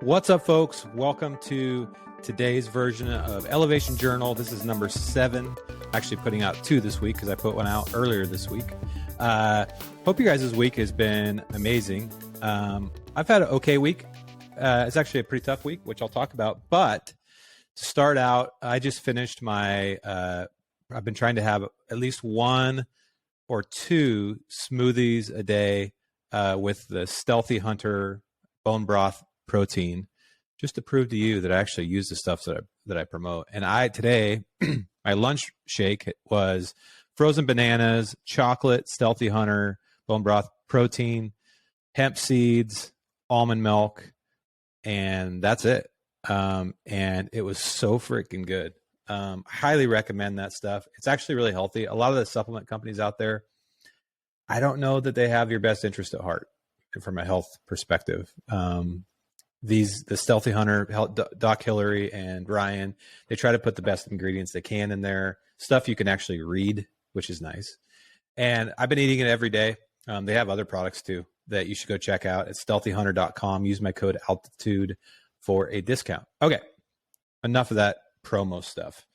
What's up, folks? Welcome to today's version of Elevation Journal. This is number 7. Actually putting out 2 this week because I put one out earlier this week. Hope you guys' week has been amazing. I've had an okay week. It's actually a pretty tough week, which I'll talk about. But to start out, I just finished my, I've been trying to have at least 1 or 2 smoothies a day with the Stealthy Hunter bone broth protein, just to prove to you that I actually use the stuff that I promote. And today, my lunch shake was frozen bananas, chocolate, Stealthy Hunter, bone broth protein, hemp seeds, almond milk, and that's it. And it was so freaking good. Highly recommend that stuff. It's actually really healthy. A lot of the supplement companies out there, I don't know that they have your best interest at heart from a health perspective. The Stealthy Hunter, Doc Hillary and Ryan, they try to put the best ingredients they can in there, stuff you can actually read, which is nice. And I've been eating it every day. They have other products too that you should go check out at stealthyhunter.com. Use my code altitude for a discount. Okay, enough of that promo stuff.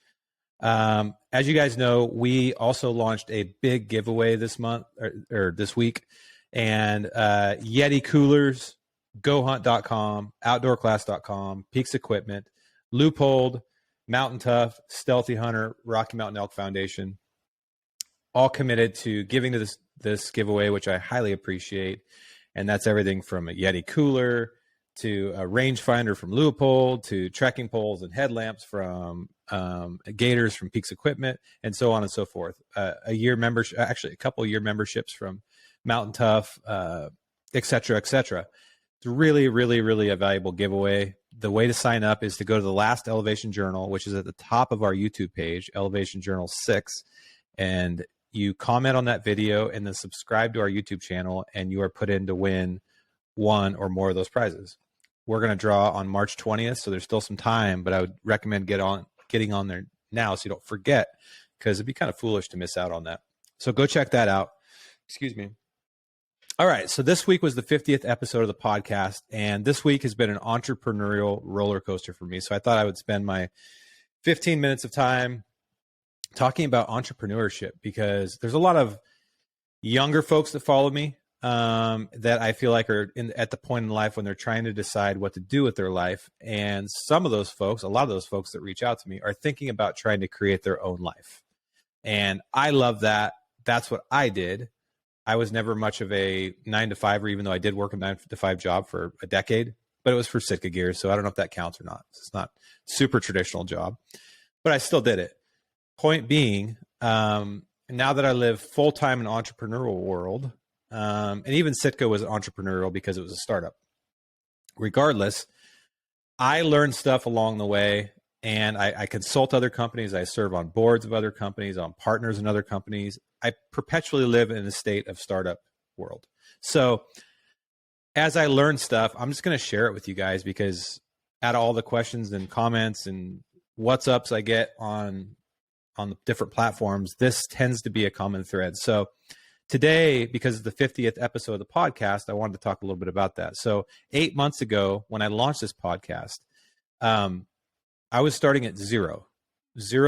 As you guys know, we also launched a big giveaway this month or this week, and Yeti coolers, GoHunt.com, OutdoorClass.com, Peaks Equipment, Loophole, Mountain Tough, Stealthy Hunter, Rocky Mountain Elk Foundation, all committed to giving to this giveaway, which I highly appreciate. And that's everything from a Yeti cooler to a rangefinder from Loophole to trekking poles and headlamps from Gators from Peaks Equipment, and so on and so forth. A year membership, actually a couple year memberships from Mountain Tough, et cetera, et cetera. It's really, really, really a valuable giveaway. The way to sign up is to go to the last Elevation Journal, which is at the top of our YouTube page, Elevation Journal 6, and you comment on that video and then subscribe to our YouTube channel, and you are put in to win 1 or more of those prizes. We're going to draw on March 20th, so there's still some time, but I would recommend getting on there now so you don't forget, because it'd be kind of foolish to miss out on that. So go check that out. Excuse me. All right, so this week was the 50th episode of the podcast, and this week has been an entrepreneurial roller coaster for me. So I thought I would spend my 15 minutes of time talking about entrepreneurship, because there's a lot of younger folks that follow me that I feel like are at the point in life when they're trying to decide what to do with their life. And a lot of those folks that reach out to me are thinking about trying to create their own life. And I love that. That's what I did. I was never much of a 9-to-5er, even though I did work a 9-to-5 job for a decade, but it was for Sitka Gear. So I don't know if that counts or not. It's not super traditional job, but I still did it. Point being, now that I live full-time in the entrepreneurial world, and even Sitka was entrepreneurial because it was a startup. Regardless, I learned stuff along the way, and I consult other companies. I serve on boards of other companies, on partners in other companies. I perpetually live in a state of startup world. So as I learn stuff, I'm just going to share it with you guys, because out of all the questions and comments and what's ups I get on the different platforms, this tends to be a common thread. So today, because it's the 50th episode of the podcast, I wanted to talk a little bit about that. So 8 months ago, when I launched this podcast, I was starting at zero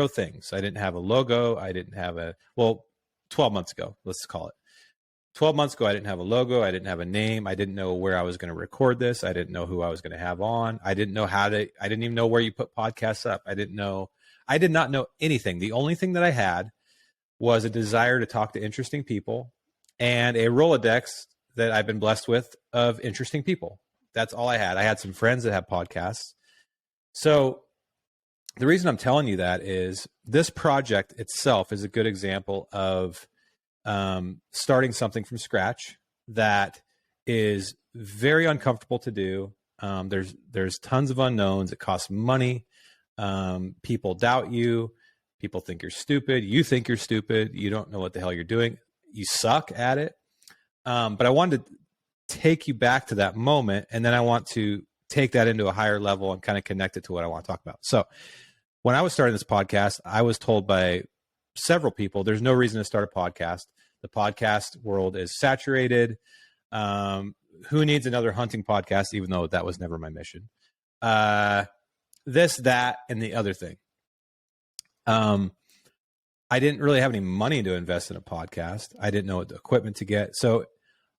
things. I didn't have a logo. I didn't have 12 months ago, let's call it. 12 months ago, I didn't have a logo. I didn't have a name. I didn't know where I was going to record this. I didn't know who I was going to have on. I didn't even know where you put podcasts up. I did not know anything. The only thing that I had was a desire to talk to interesting people and a Rolodex that I've been blessed with of interesting people. That's all I had. I had some friends that have podcasts. So the reason I'm telling you that is this project itself is a good example of starting something from scratch that is very uncomfortable to do. There's tons of unknowns. It costs money. People doubt you. People think you're stupid. You think you're stupid. You don't know what the hell you're doing. You suck at it. But I wanted to take you back to that moment, and then I want to take that into a higher level and kind of connect it to what I want to talk about. So when I was starting this podcast, I was told by several people, there's no reason to start a podcast. The podcast world is saturated. Who needs another hunting podcast, even though that was never my mission? this, that, and the other thing. I didn't really have any money to invest in a podcast. I didn't know what the equipment to get. So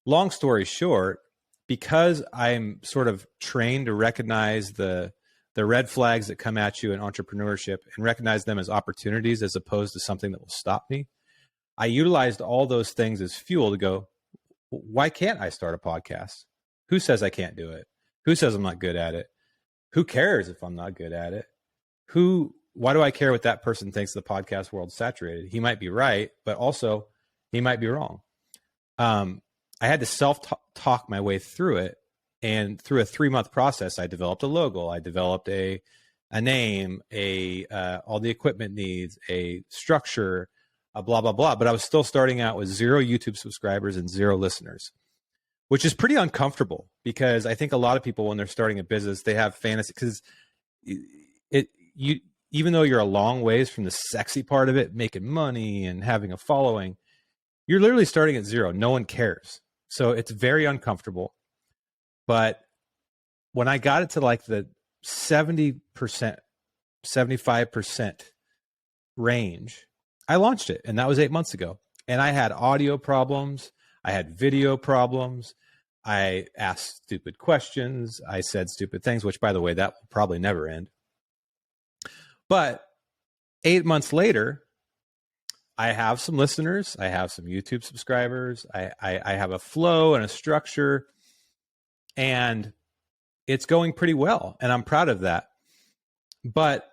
long story short, because I'm sort of trained to recognize the red flags that come at you in entrepreneurship and recognize them as opportunities as opposed to something that will stop me, I utilized all those things as fuel to go, why can't I start a podcast? Who says I can't do it? Who says I'm not good at it? Who cares if I'm not good at it? Why do I care what that person thinks the podcast world's saturated? He might be right, but also he might be wrong. I had to self-talk my way through it. And through a 3-month process, I developed a logo. I developed a name, all the equipment needs, a structure, blah, blah, blah. But I was still starting out with 0 YouTube subscribers and 0 listeners, which is pretty uncomfortable because I think a lot of people, when they're starting a business, they have fantasy because even though you're a long ways from the sexy part of it, making money and having a following, you're literally starting at 0. No one cares. So it's very uncomfortable. But when I got it to like the 70%, 75% range, I launched it. And that was 8 months ago. And I had audio problems. I had video problems. I asked stupid questions. I said stupid things, which, by the way, that will probably never end. But 8 months later, I have some listeners. I have some YouTube subscribers. I have a flow and a structure. And it's going pretty well. And I'm proud of that. But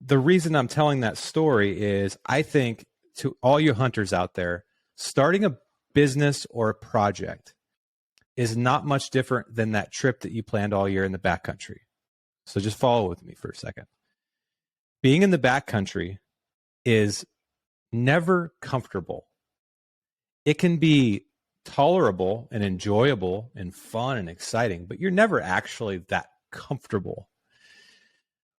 the reason I'm telling that story is I think to all you hunters out there, starting a business or a project is not much different than that trip that you planned all year in the backcountry. So just follow with me for a second. Being in the backcountry is never comfortable. It can be tolerable and enjoyable and fun and exciting, but you're never actually that comfortable.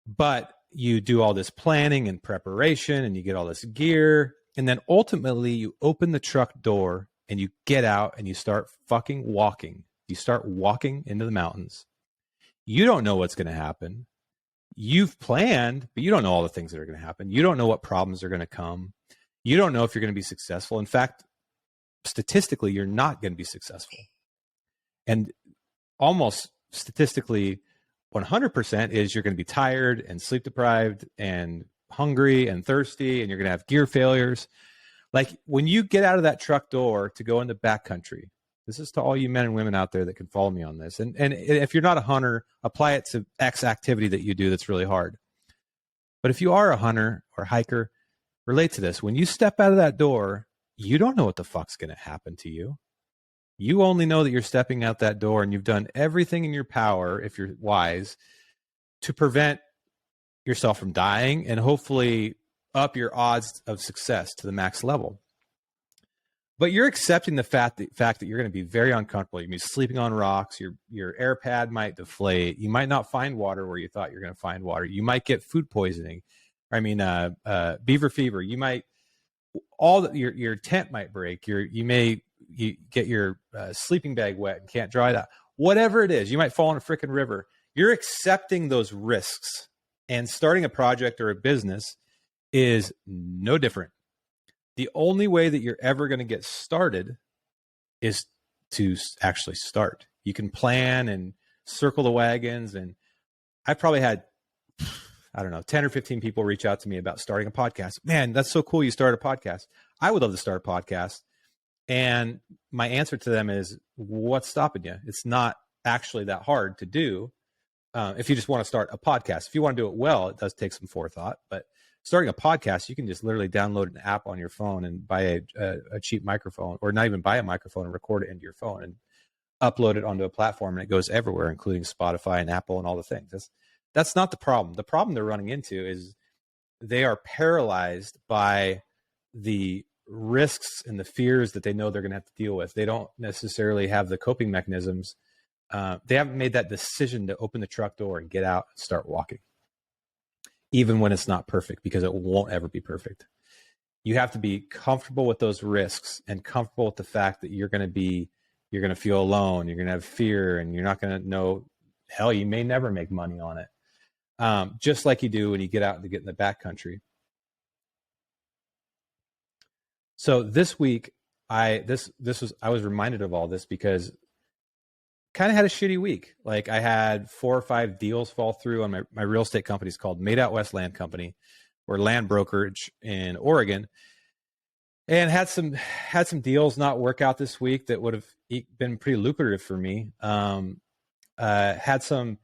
But you do all this planning and preparation and you get all this gear. And then ultimately you open the truck door and you get out and you start fucking walking. You start walking into the mountains. You don't know what's going to happen. You've planned, but you don't know all the things that are going to happen. You don't know what problems are going to come. You don't know if you're going to be successful. In fact, statistically, you're not going to be successful. And almost statistically, 100% is you're going to be tired and sleep deprived and hungry and thirsty, and you're going to have gear failures. Like when you get out of that truck door to go into backcountry, this is to all you men and women out there that can follow me on this. And if you're not a hunter, apply it to X activity that you do that's really hard. But if you are a hunter or hiker, relate to this. When you step out of that door, you don't know what the fuck's going to happen to you. You only know that you're stepping out that door and you've done everything in your power, if you're wise, to prevent yourself from dying and hopefully up your odds of success to the max level. But you're accepting the fact that you're going to be very uncomfortable. You're going to be sleeping on rocks. Your air pad might deflate. You might not find water where you thought you're going to find water. You might get food poisoning. Beaver fever. You might your tent might break. You get your sleeping bag wet and can't dry that. Whatever it is, you might fall in a freaking river. You're accepting those risks, and starting a project or a business is no different. The only way that you're ever going to get started is to actually start. You can plan and circle the wagons, and I probably had, 10 or 15 people reach out to me about starting a podcast. Man, that's so cool you started a podcast. I would love to start a podcast. And my answer to them is, what's stopping you? It's not actually that hard to do if you just want to start a podcast. If you want to do it well, it does take some forethought. But starting a podcast, you can just literally download an app on your phone and buy a cheap microphone, or not even buy a microphone and record it into your phone and upload it onto a platform, and it goes everywhere, including Spotify and Apple and all the things. That's not the problem. The problem they're running into is they are paralyzed by the risks and the fears that they know they're going to have to deal with. They don't necessarily have the coping mechanisms. They haven't made that decision to open the truck door and get out and start walking, even when it's not perfect, because it won't ever be perfect. You have to be comfortable with those risks and comfortable with the fact that you're going to feel alone. You're going to have fear, and you're not going to know hell, you may never make money on it. Just like you do when you get out to get in the backcountry. So this week, I was reminded of all this because kind of had a shitty week. Like I had 4 or 5 deals fall through on my real estate company. It's called Made Out West Land Company, or land brokerage in Oregon, and had some deals not work out this week that would have been pretty lucrative for me. Had some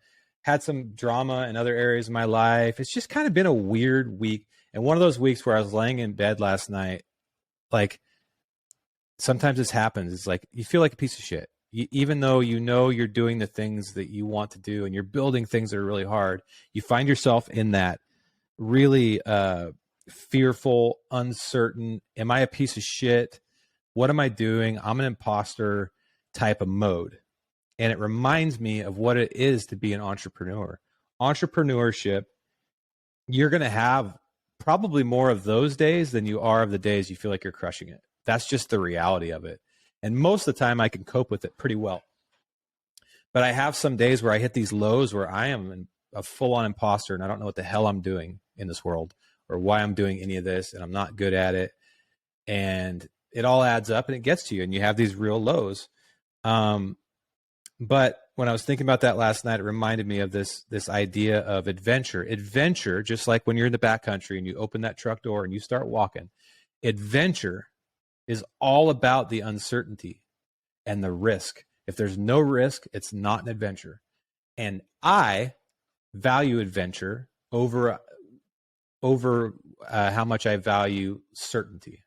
drama in other areas of my life. It's just kind of been a weird week. And one of those weeks where I was laying in bed last night, like sometimes this happens. It's like you feel like a piece of shit. Even though you know you're doing the things that you want to do and you're building things that are really hard, you find yourself in that really fearful, uncertain, am I a piece of shit? What am I doing? I'm an imposter type of mode. And it reminds me of what it is to be an entrepreneur. Entrepreneurship, you're going to have probably more of those days than you are of the days you feel like you're crushing it. That's just the reality of it. And most of the time I can cope with it pretty well. But I have some days where I hit these lows where I am a full-on imposter and I don't know what the hell I'm doing in this world or why I'm doing any of this, and I'm not good at it. And it all adds up and it gets to you, and you have these real lows. But when I was thinking about that last night, it reminded me of this idea of adventure. Adventure, just like when you're in the backcountry and you open that truck door and you start walking, adventure is all about the uncertainty and the risk. If there's no risk, it's not an adventure. And I value adventure over how much I value certainty.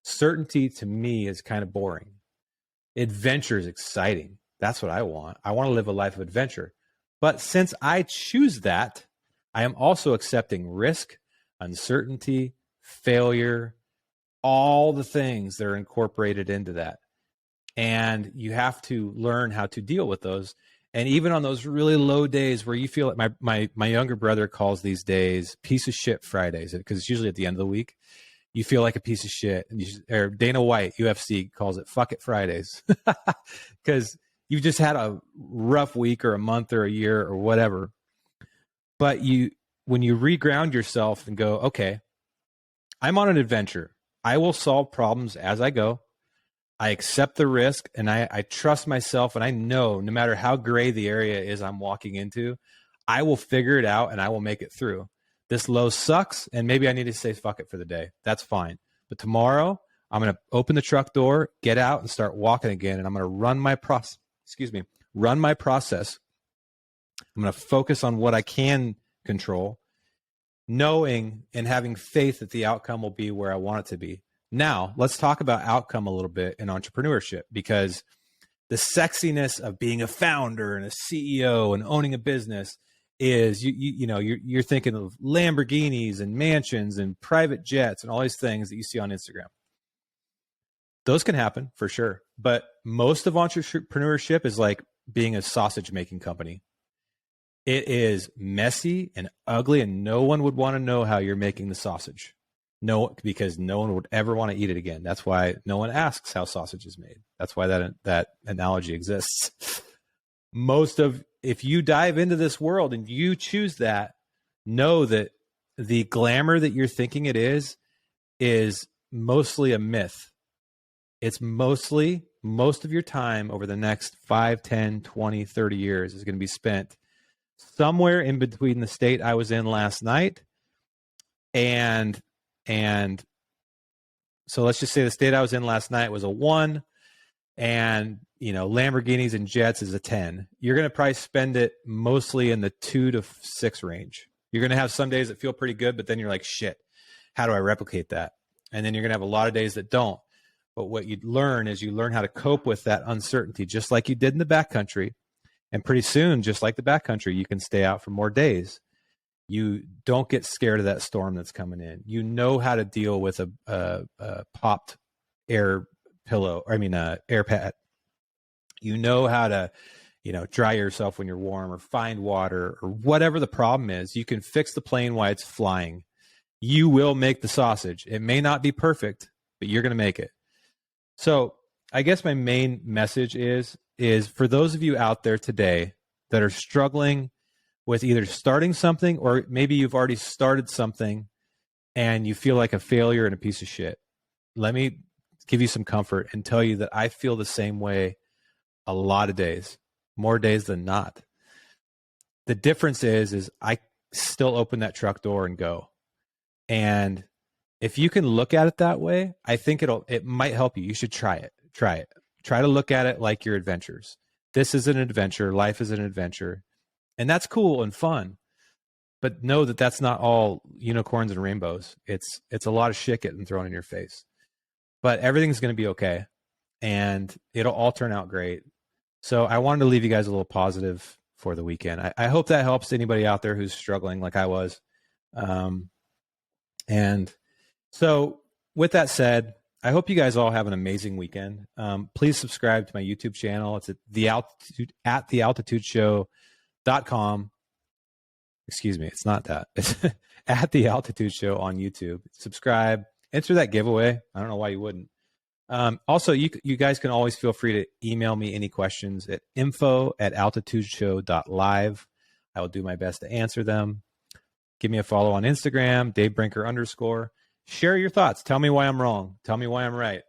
Certainty to me is kind of boring. Adventure is exciting. That's what I want. I want to live a life of adventure. But since I choose that, I am also accepting risk, uncertainty, failure, all the things that are incorporated into that. And you have to learn how to deal with those. And even on those really low days where you feel like my younger brother calls these days piece of shit Fridays, because it's usually at the end of the week. You feel like a piece of shit. Or Dana White, UFC, calls it fuck it Fridays. Because you've just had a rough week or a month or a year or whatever. But when you reground yourself and go, okay, I'm on an adventure. I will solve problems as I go. I accept the risk, and I trust myself, and I know no matter how gray the area is I'm walking into, I will figure it out and I will make it through. This low sucks, and maybe I need to say fuck it for the day. That's fine. But tomorrow, I'm going to open the truck door, get out, and start walking again, and I'm going to run my process. I'm going to focus on what I can control, knowing and having faith that the outcome will be where I want it to be. Now, let's talk about outcome a little bit in entrepreneurship, because the sexiness of being a founder and a CEO and owning a business is you're thinking of Lamborghinis and mansions and private jets and all these things that you see on Instagram. Those can happen for sure. But most of entrepreneurship is like being a sausage making company. It is messy and ugly, and no one would want to know how you're making the sausage. No, because no one would ever want to eat it again. That's why no one asks how sausage is made. That's why that analogy exists. If you dive into this world and you choose that, know that the glamour that you're thinking it is mostly a myth. It's most of your time over the next 5, 10, 20, 30 years is going to be spent somewhere in between the state I was in last night and so let's just say the state I was in last night was a 1, and Lamborghinis and jets is a 10. You're going to probably spend it mostly in the 2 to 6 range. You're going to have some days that feel pretty good, but then you're like, shit, how do I replicate that? And then you're going to have a lot of days that don't. But what you learn is you learn how to cope with that uncertainty, just like you did in the backcountry. And pretty soon, just like the backcountry, you can stay out for more days. You don't get scared of that storm that's coming in. You know how to deal with a popped air pad. You know how to, dry yourself when you're warm or find water or whatever the problem is. You can fix the plane while it's flying. You will make the sausage. It may not be perfect, but you're going to make it. So I guess my main message is for those of you out there today that are struggling with either starting something, or maybe you've already started something and you feel like a failure and a piece of shit. Let me give you some comfort and tell you that I feel the same way a lot of days, more days than not. The difference is I still open that truck door and go. And if you can look at it that way, I think it might help you. You should try it. Try it. Try to look at it like your adventures. This is an adventure. Life is an adventure. And that's cool and fun. But know that that's not all unicorns and rainbows. It's a lot of shit getting thrown in your face. But everything's going to be okay. And it'll all turn out great. So I wanted to leave you guys a little positive for the weekend. I hope that helps anybody out there who's struggling like I was. And so with that said, I hope you guys all have an amazing weekend. Please subscribe to my YouTube channel. It's at thealtitudeshow.com. Excuse me. It's not that. It's at The Altitude Show on YouTube. Subscribe, enter that giveaway. I don't know why you wouldn't. Also, you guys can always feel free to email me any questions at info@altitudeshow.live. I will do my best to answer them. Give me a follow on Instagram, Dave Brinker _. Share your thoughts. Tell me why I'm wrong. Tell me why I'm right.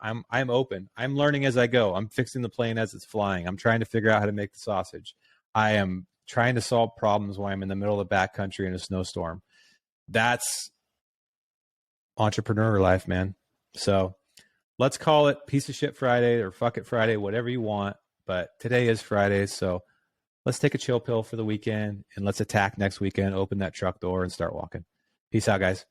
I'm open. I'm learning as I go. I'm fixing the plane as it's flying. I'm trying to figure out how to make the sausage. I am trying to solve problems while I'm in the middle of the backcountry in a snowstorm. That's entrepreneur life, man. So let's call it piece of shit Friday or fuck it Friday, whatever you want. But today is Friday, so let's take a chill pill for the weekend and let's attack next weekend, open that truck door and start walking. Peace out, guys.